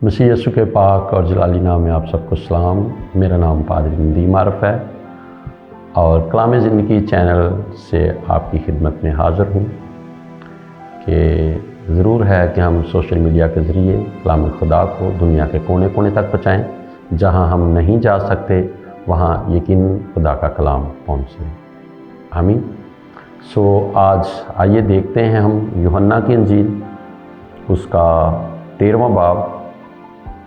मसीह यीशु के पाक और जलाली नाम में आप सबको सलाम। मेरा नाम पादरी नदीम आरफ है और कलाम ज़िंदगी चैनल से आपकी खिदमत में हाज़िर हूँ कि ज़रूर है कि हम सोशल मीडिया के ज़रिए कलाम खुदा को दुनिया के कोने कोने तक पहुँचाएँ। जहाँ हम नहीं जा सकते वहाँ यकीन खुदा का कलाम पहुँचे। आमीन। आज आइए देखते हैं हम यूहन्ना की इंजील उसका 13वां बाब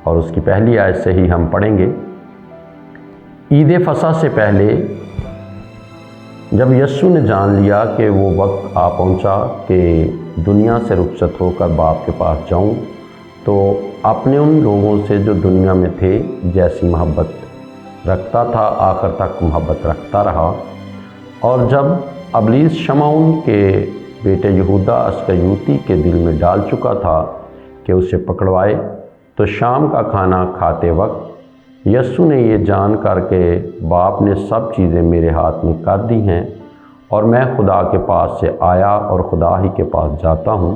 और उसकी पहली आयत से ही हम पढ़ेंगे। ईद फसह से पहले जब यीशु ने जान लिया कि वो वक्त आ पहुंचा कि दुनिया से रुखसत होकर बाप के पास जाऊं, तो अपने उन लोगों से जो दुनिया में थे जैसी मोहब्बत रखता था आखिर तक मोहब्बत रखता रहा। और जब अबलीस शमौन के बेटे यहूदा अस्करियोती के दिल में डाल चुका था कि उसे पकड़वाए, तो शाम का खाना खाते वक्त यीशु ने ये जान कर के बाप ने सब चीज़ें मेरे हाथ में कर दी हैं और मैं खुदा के पास से आया और खुदा ही के पास जाता हूँ।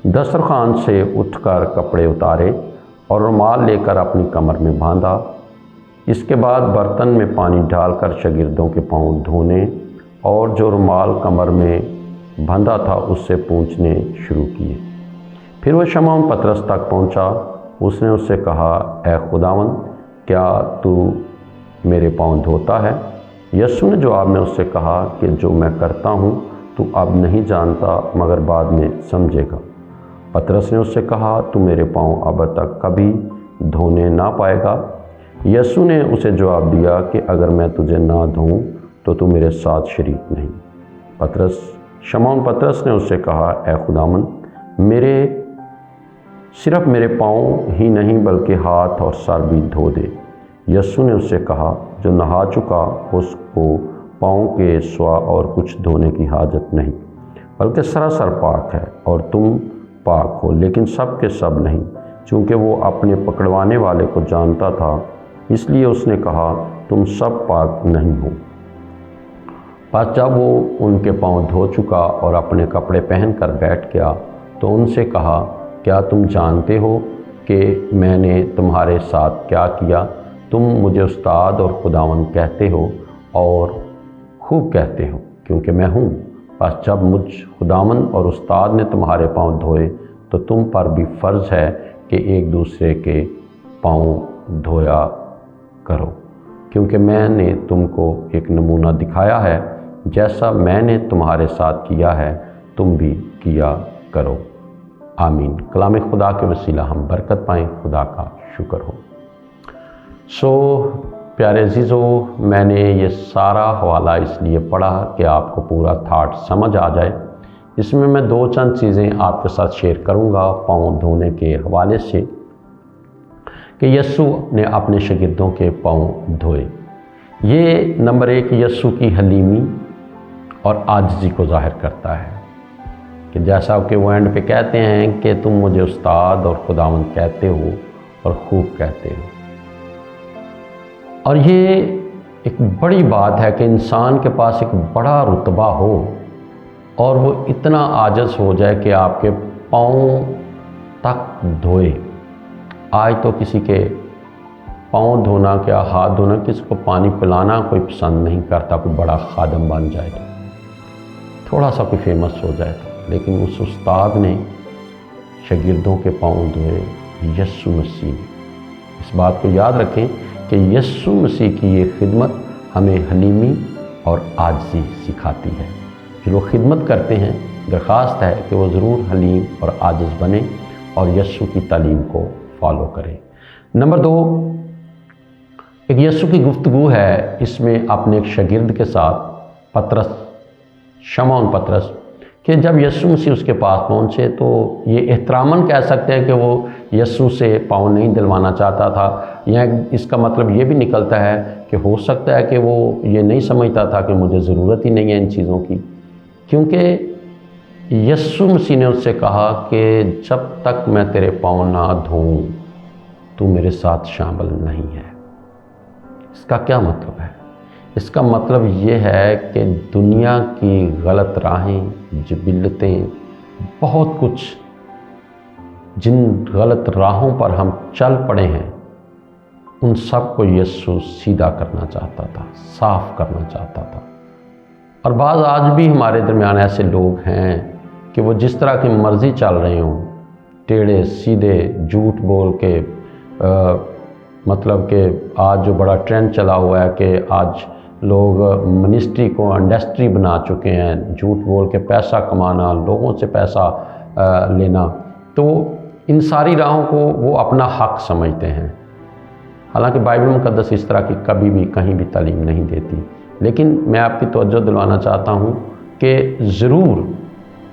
दस्तरखान से उठकर कपड़े उतारे और रुमाल लेकर अपनी कमर में बांधा। इसके बाद बर्तन में पानी डालकर शागिर्दों के पाँव धोने और जो रुमाल कमर में बंधा था उससे पोंछने शुरू किए। फिर वह शमौन पतरस तक पहुँचा। उसने उससे कहा, ऐ खुदावंद, क्या तू मेरे पाँव धोता है? यीशु ने जवाब में उससे कहा कि जो मैं करता हूँ तू अब नहीं जानता मगर बाद में समझेगा। पतरस ने उससे कहा, तू मेरे पाँव अब तक कभी धोने ना पाएगा। यीशु ने उसे जवाब दिया कि अगर मैं तुझे ना धोऊं तो तू मेरे साथ शरीक नहीं। शमौन पतरस ने उससे कहा, ऐ खुदावंद, सिर्फ मेरे पाँव ही नहीं बल्कि हाथ और सर भी धो दे। यीशु ने उससे कहा, जो नहा चुका उसको पाँव के सिवा और कुछ धोने की हाजत नहीं, बल्कि सरासर पाक है। और तुम पाक हो, लेकिन सब के सब नहीं। चूँकि वो अपने पकड़वाने वाले को जानता था, इसलिए उसने कहा, तुम सब पाक नहीं हो। बस जब वो उनके पाँव धो चुका और अपने कपड़े पहनकर बैठ गया, तो उनसे कहा, क्या तुम जानते हो कि मैंने तुम्हारे साथ क्या किया? तुम मुझे उस्ताद और खुदावन कहते हो और खूब कहते हो, क्योंकि मैं हूँ। बस जब मुझ खुदावन और उस्ताद ने तुम्हारे पाँव धोए, तो तुम पर भी फ़र्ज़ है कि एक दूसरे के पाँव धोया करो, क्योंकि मैंने तुमको एक नमूना दिखाया है। जैसा मैंने तुम्हारे साथ किया है तुम भी किया करो। आमीन। कलाम खुदा के वसीला हम बरकत पाएँ। खुदा का शुक्र हो। प्यारे अजीज़ों, मैंने ये सारा हवाला इसलिए पढ़ा कि आपको पूरा थाट समझ आ जाए। इसमें मैं दो चंद चीज़ें आपके साथ शेयर करूँगा पाँव धोने के हवाले से कि यीशु ने अपने शागिर्दों के पाँव धोए। ये नंबर एक यीशु की हलीमी और आजिज़ी को ज़ाहिर करता है कि जैसा कि वो एंड पे कहते हैं कि तुम मुझे उस्ताद और खुदावंद कहते हो और खूब कहते हो। और ये एक बड़ी बात है कि इंसान के पास एक बड़ा रुतबा हो और वो इतना आजिज़ हो जाए कि आपके पाँव तक धोए। आज तो किसी के पाँव धोना क्या हाथ धोना, किसी को पानी पिलाना कोई पसंद नहीं करता। कोई बड़ा खादम बन जाए तो थोड़ा सा कोई फेमस हो जाए, लेकिन उस उस्ताद ने शागिर्दों के पाँव धोए, यीशु मसीह। इस बात को याद रखें कि यीशु मसीह की ये खिदमत हमें हलीमी और आजिज़ी सिखाती है। जो लोग खिदमत करते हैं, दरख्वास्त है कि वो ज़रूर हलीम और आजिज़ बने और यीशु की तालीम को फॉलो करें। नंबर दो, एक यीशु की गुफ्तगू है इसमें अपने एक शागिर्द के साथ शमौन पतरस, कि जब यीशु मसीह उसके पास पहुँचे तो ये एहतरामन कह सकते हैं कि वो यीशु से पाँव नहीं दिलवाना चाहता था। या इसका मतलब ये भी निकलता है कि हो सकता है कि वो ये नहीं समझता था कि मुझे ज़रूरत ही नहीं है इन चीज़ों की, क्योंकि यीशु मसीह ने उससे कहा कि जब तक मैं तेरे पाँव ना धोऊं तू मेरे साथ शामिल नहीं है। इसका क्या मतलब है? इसका मतलब ये है कि दुनिया की गलत राहें, जिबिलतें, बहुत कुछ जिन गलत राहों पर हम चल पड़े हैं उन सब को यीशु सीधा करना चाहता था, साफ करना चाहता था। और बाज़ आज भी हमारे दरमियान ऐसे लोग हैं कि वो जिस तरह की मर्ज़ी चल रहे हों, टेढ़े सीधे झूठ बोल के मतलब कि आज जो बड़ा ट्रेंड चला हुआ है कि आज लोग मिनिस्ट्री को इंडस्ट्री बना चुके हैं, झूठ बोल के पैसा कमाना, लोगों से पैसा लेना, तो इन सारी राहों को वो अपना हक समझते हैं। हालांकि बाइबल मुक़द्दस इस तरह की कभी भी कहीं भी तालीम नहीं देती। लेकिन मैं आपकी तवज्जो दिलवाना चाहता हूँ कि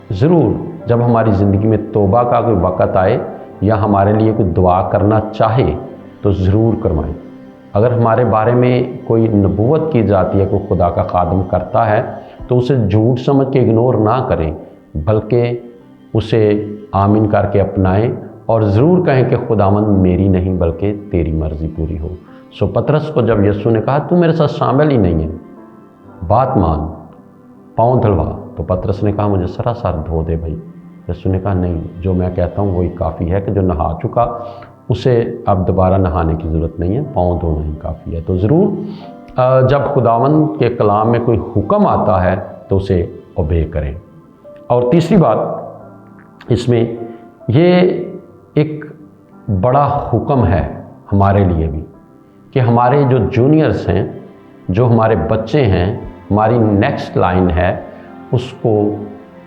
ज़रूर जब हमारी ज़िंदगी में तौबा का कोई वक़्त आए या हमारे लिए कोई दुआ करना चाहे तो ज़रूर करवाएं। अगर हमारे बारे में कोई नबूवत की जाती है, कोई खुदा का खादम करता है, तो उसे झूठ समझ के इग्नोर ना करें, बल्कि उसे आमीन करके अपनाएं और ज़रूर कहें कि खुदावंद मेरी नहीं बल्कि तेरी मर्ज़ी पूरी हो। सो पतरस को जब यीशु ने कहा तू मेरे साथ शामिल ही नहीं है, बात मान, पाँव धुलवा, तो पतरस ने कहा मुझे सरासर धो दे भाई। यीशु ने कहा नहीं, जो मैं कहता हूँ वही काफ़ी है कि जो नहा चुका उसे अब दोबारा नहाने की ज़रूरत नहीं है, पाँव धोना ही काफ़ी है। तो ज़रूर जब खुदावंद के कलाम में कोई हुक्म आता है तो उसे ओबे करें। और तीसरी बात इसमें ये एक बड़ा हुक्म है हमारे लिए भी कि हमारे जो जूनियर्स हैं, जो हमारे बच्चे हैं, हमारी नेक्स्ट लाइन है, उसको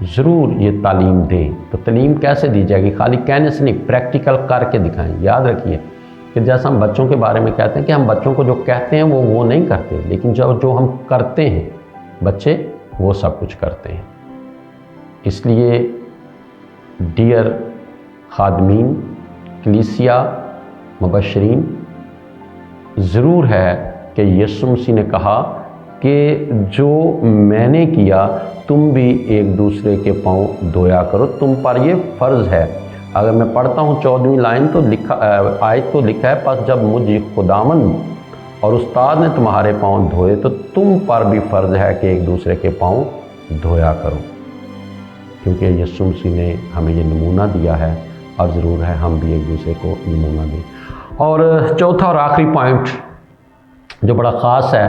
ज़रूर ये तालीम दें। तो तालीम कैसे दी जाएगी? खाली कहने से नहीं, प्रैक्टिकल करके दिखाएं। याद रखिए कि जैसा हम बच्चों के बारे में कहते हैं कि हम बच्चों को जो कहते हैं वो नहीं करते, लेकिन जो हम करते हैं बच्चे वो सब कुछ करते हैं। इसलिए डियर खादमीन, कलीसिया, मुबशरीन, ज़रूर है कि यीशु मसीह ने कहा कि जो मैंने किया तुम भी एक दूसरे के पाँव धोया करो, तुम पर ये फ़र्ज़ है। अगर मैं पढ़ता हूँ 14वीं लाइन तो आयत तो लिखा है, पर जब मुझे खुदावंद और उस्ताद ने तुम्हारे पाँव धोए तो तुम पर भी फ़र्ज़ है कि एक दूसरे के पाँव धोया करो, क्योंकि यीशु मसीह ने हमें ये नमूना दिया है और ज़रूर है हम भी एक दूसरे को नमूना दें। और चौथा और आखिरी पॉइंट जो बड़ा ख़ास है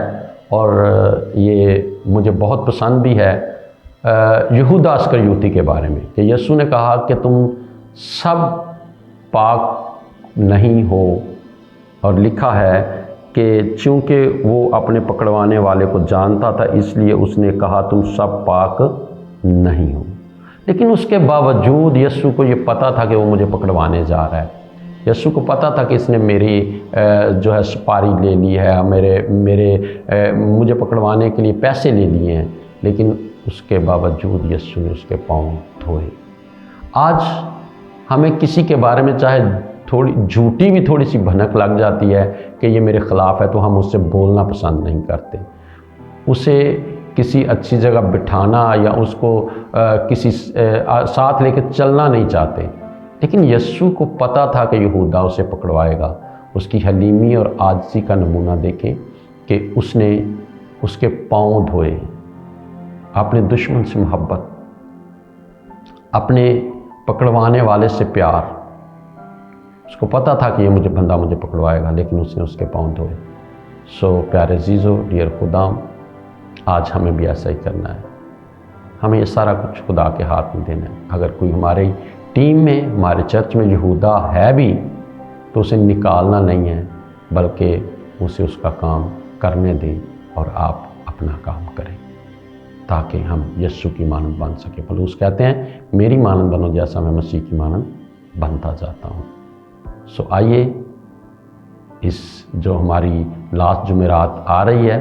और ये मुझे बहुत पसंद भी है, यहूदा अस्करियोती के बारे में, कि यीशु ने कहा कि तुम सब पाक नहीं हो, और लिखा है कि चूँकि वो अपने पकड़वाने वाले को जानता था इसलिए उसने कहा तुम सब पाक नहीं हो। लेकिन उसके बावजूद यीशु को ये पता था कि वो मुझे पकड़वाने जा रहा है। यीशु को पता था कि इसने मेरी जो है सुपारी ले ली है, मुझे पकड़वाने के लिए पैसे ले लिए हैं, लेकिन उसके बावजूद यीशु ने उसके पाँव धोए। आज हमें किसी के बारे में चाहे थोड़ी झूठी भी थोड़ी सी भनक लग जाती है कि ये मेरे ख़िलाफ़ है, तो हम उससे बोलना पसंद नहीं करते, उसे किसी अच्छी जगह बिठाना या उसको किसी साथ लेकर चलना नहीं चाहते। लेकिन यीशु को पता था कि यहूदा उसे पकड़वाएगा। उसकी हलीमी और आजिज़ी का नमूना देखें कि उसने उसके पाँव धोए, अपने दुश्मन से मोहब्बत, अपने पकड़वाने वाले से प्यार। उसको पता था कि ये बंदा मुझे पकड़वाएगा, लेकिन उसने उसके पाँव धोए। सो प्यारे अज़ीज़ों, डियर खुदाम, आज हमें भी ऐसा ही करना है। हमें ये सारा कुछ खुदा के हाथ में देना है। अगर कोई हमारी टीम में, हमारे चर्च में यहूदा है भी, तो उसे निकालना नहीं है, बल्कि उसे उसका काम करने दें और आप अपना काम करें, ताकि हम यीशु की मानंद बन सके। पौलुस कहते हैं मेरी मानंद बनो जैसा मैं मसीह की मानंद बनता जाता हूँ। सो आइए, इस जो हमारी लास्ट जुमेरात आ रही है,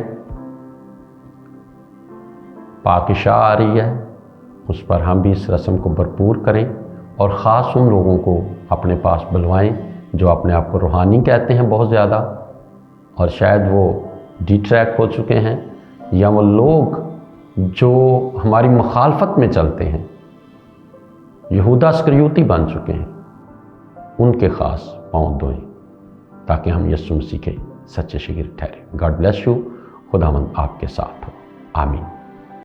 पाकिशा आ रही है, उस पर हम भी इस रस्म को भरपूर करें और ख़ास उन लोगों को अपने पास बुलवाएं जो अपने आप को रूहानी कहते हैं बहुत ज़्यादा, और शायद वो डिट्रैक्ट हो चुके हैं, या वो लोग जो हमारी मुखालफत में चलते हैं, यहूदा अस्करियोती बन चुके हैं, उनके ख़ास पाँव धोएं ताकि हम यीशु मसीह के सच्चे शागिर्द ठहरें। God bless you. खुदावंद आपके साथ हो। आमीन।